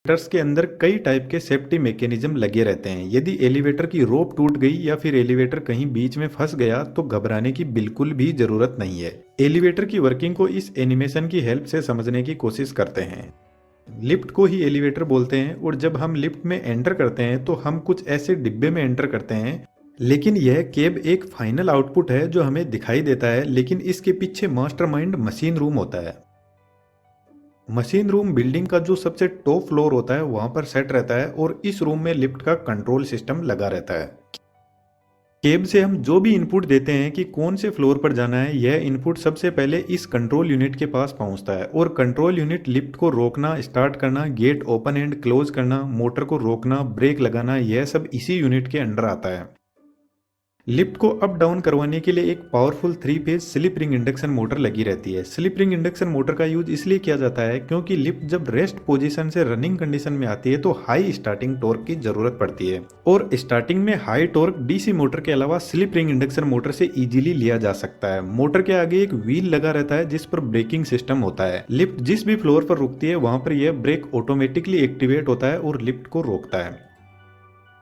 Elevators के अंदर कई टाइप के सेफ्टी मैकेनिज्म लगे रहते हैं। यदि एलिवेटर की रोप टूट गई या फिर एलिवेटर कहीं बीच में फंस गया तो घबराने की बिल्कुल भी जरूरत नहीं है। एलिवेटर की वर्किंग को इस एनिमेशन की हेल्प से समझने की कोशिश करते हैं। लिफ्ट को ही एलिवेटर बोलते हैं और जब हम लिफ्ट में एंटर करते हैं तो हम कुछ ऐसे डिब्बे में एंटर करते हैं, लेकिन यह केब एक फाइनल आउटपुट है जो हमें दिखाई देता है, लेकिन इसके पीछे मास्टरमाइंड मशीन रूम होता है। मशीन रूम बिल्डिंग का जो सबसे टॉप फ्लोर होता है वहां पर सेट रहता है और इस रूम में लिफ्ट का कंट्रोल सिस्टम लगा रहता है। केब से हम जो भी इनपुट देते हैं कि कौन से फ्लोर पर जाना है, यह इनपुट सबसे पहले इस कंट्रोल यूनिट के पास पहुंचता है और कंट्रोल यूनिट लिफ्ट को रोकना, स्टार्ट करना, गेट ओपन एंड क्लोज करना, मोटर को रोकना, ब्रेक लगाना, यह सब इसी यूनिट के अंडर आता है। लिफ्ट को अप डाउन करवाने के लिए एक powerful 3 phase slip ring induction motor लगी रहती है। स्लिप रिंग इंडक्शन मोटर का यूज इसलिए किया जाता है क्योंकि लिफ्ट जब रेस्ट पोजीशन से रनिंग कंडीशन में आती है तो हाई स्टार्टिंग टॉर्क की जरूरत पड़ती है और स्टार्टिंग में हाई टॉर्क डीसी मोटर के अलावा स्लिप रिंग इंडक्शन मोटर से इजीली लिया जा सकता है। मोटर के आगे एक व्हील लगा रहता है जिस पर ब्रेकिंग सिस्टम होता है। लिफ्ट जिस भी फ्लोर पर रुकती है वहां पर यह ब्रेक ऑटोमेटिकली एक्टिवेट होता है और लिफ्ट को रोकता है।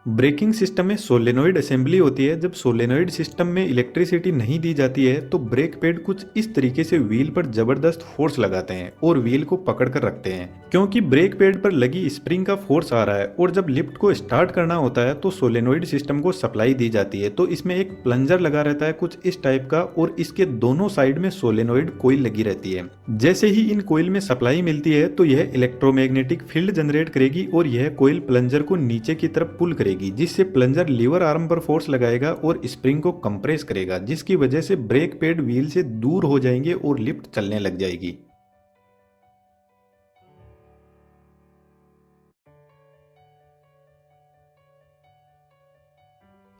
ब्रेकिंग सिस्टम में सोलेनोइड असेंबली होती है। जब सोलेनोइड सिस्टम में इलेक्ट्रिसिटी नहीं दी जाती है तो ब्रेक पैड कुछ इस तरीके से व्हील पर जबरदस्त फोर्स लगाते हैं और व्हील को पकड़ कर रखते हैं। क्योंकि ब्रेक पैड पर लगी स्प्रिंग का फोर्स आ रहा है और जब लिफ्ट को स्टार्ट करना होता है तो सोलेनोइड सिस्टम को सप्लाई दी जाती है, तो इसमें एक प्लंजर लगा रहता है कुछ इस टाइप का और इसके दोनों साइड में सोलेनोइड कोइल लगी रहती है। जैसे ही इन कोइल में सप्लाई मिलती है तो यह इलेक्ट्रोमैग्नेटिक फील्ड जनरेट करेगी और यह कोइल प्लंजर को नीचे की तरफ पुल करेगी, जिससे प्लंजर लीवर आर्म पर फोर्स लगाएगा और स्प्रिंग को कंप्रेस करेगा, जिसकी वजह से ब्रेक पैड व्हील से दूर हो जाएंगे और लिफ्ट चलने लग जाएगी।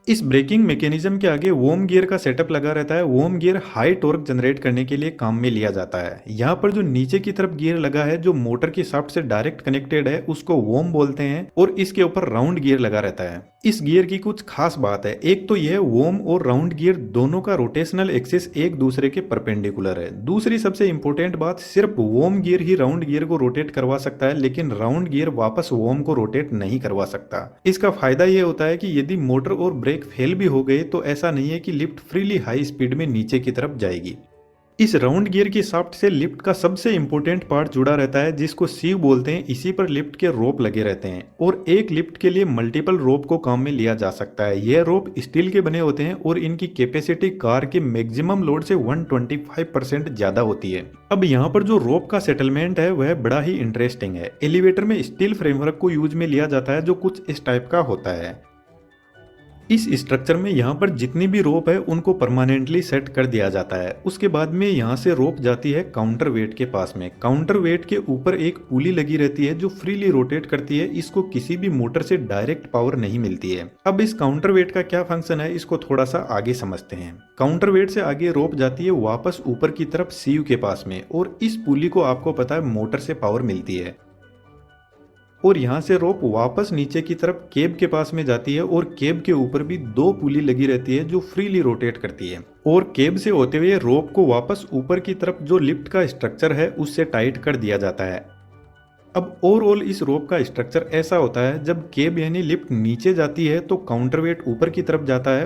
इस ब्रेकिंग मैकेनिज्म के आगे वोम गियर का सेटअप लगा रहता है। वोम गियर हाई टॉर्क जनरेट करने के लिए काम में लिया जाता है। यहाँ पर जो नीचे की तरफ गियर लगा है जो मोटर की शाफ्ट से डायरेक्ट कनेक्टेड है उसको वोम बोलते हैं और इसके ऊपर राउंड गियर लगा रहता है। इस गियर की कुछ खास बात है। एक तो यह वोम और राउंड गियर दोनों का रोटेशनल एक्सिस एक दूसरे के परपेंडिकुलर है। दूसरी सबसे इंपॉर्टेंट बात, सिर्फ वोम गियर ही राउंड गियर को रोटेट करवा सकता है, लेकिन राउंड गियर वापस वोम को रोटेट नहीं करवा सकता। इसका फायदा यह होता है कि यदि मोटर और ब्रेक फेल भी हो गए तो ऐसा नहीं है कि लिफ्ट फ्रीली हाई स्पीड में नीचे की तरफ जाएगी। इस राउंड गियर की शाफ्ट से लिफ्ट का सबसे इंपॉर्टेंट पार्ट जुड़ा रहता है जिसको सीव बोलते हैं। इसी पर लिफ्ट के रोप लगे रहते हैं और एक लिफ्ट के लिए मल्टीपल रोप को काम में लिया जा सकता है। यह रोप स्टील के बने होते हैं और इनकी कैपेसिटी कार के मैक्सिमम लोड से 125% ज्यादा होती है। अब यहाँ पर जो रोप का सेटलमेंट है वह बड़ा ही इंटरेस्टिंग है। एलिवेटर में स्टील फ्रेमवर्क को यूज में लिया जाता है जो कुछ इस टाइप का होता है। इस स्ट्रक्चर में यहाँ पर जितनी भी रोप है उनको परमानेंटली सेट कर दिया जाता है। उसके बाद में यहाँ से रोप जाती है काउंटर वेट के पास में। काउंटर वेट के ऊपर एक पुली लगी रहती है जो फ्रीली रोटेट करती है। इसको किसी भी मोटर से डायरेक्ट पावर नहीं मिलती है। अब इस काउंटर वेट का क्या फंक्शन है इसको थोड़ा सा आगे समझते हैं। काउंटर वेट से आगे रोप जाती है वापस ऊपर की तरफ सीव के पास में और इस पुली को आपको पता है मोटर से पावर मिलती है और यहाँ से रोप वापस नीचे की तरफ केब के पास में जाती है और केब के ऊपर भी दो पुली लगी रहती है जो फ्रीली रोटेट करती है और केब से होते हुए रोप को वापस ऊपर की तरफ जो लिफ्ट का स्ट्रक्चर है उससे टाइट कर दिया जाता है। अब ओवरऑल इस रोप का स्ट्रक्चर ऐसा होता है, जब केब यानी लिफ्ट नीचे जाती है तो काउंटर वेट ऊपर की तरफ जाता है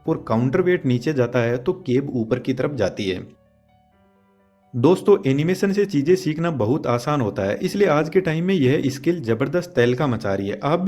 और काउंटर वेट नीचे जाता है तो केब ऊपर की तरफ जाती है। दोस्तों, एनिमेशन से चीजें सीखना बहुत आसान होता है, इसलिए आज के टाइम में यह स्किल जबरदस्त तहलका मचा रही है। आप भी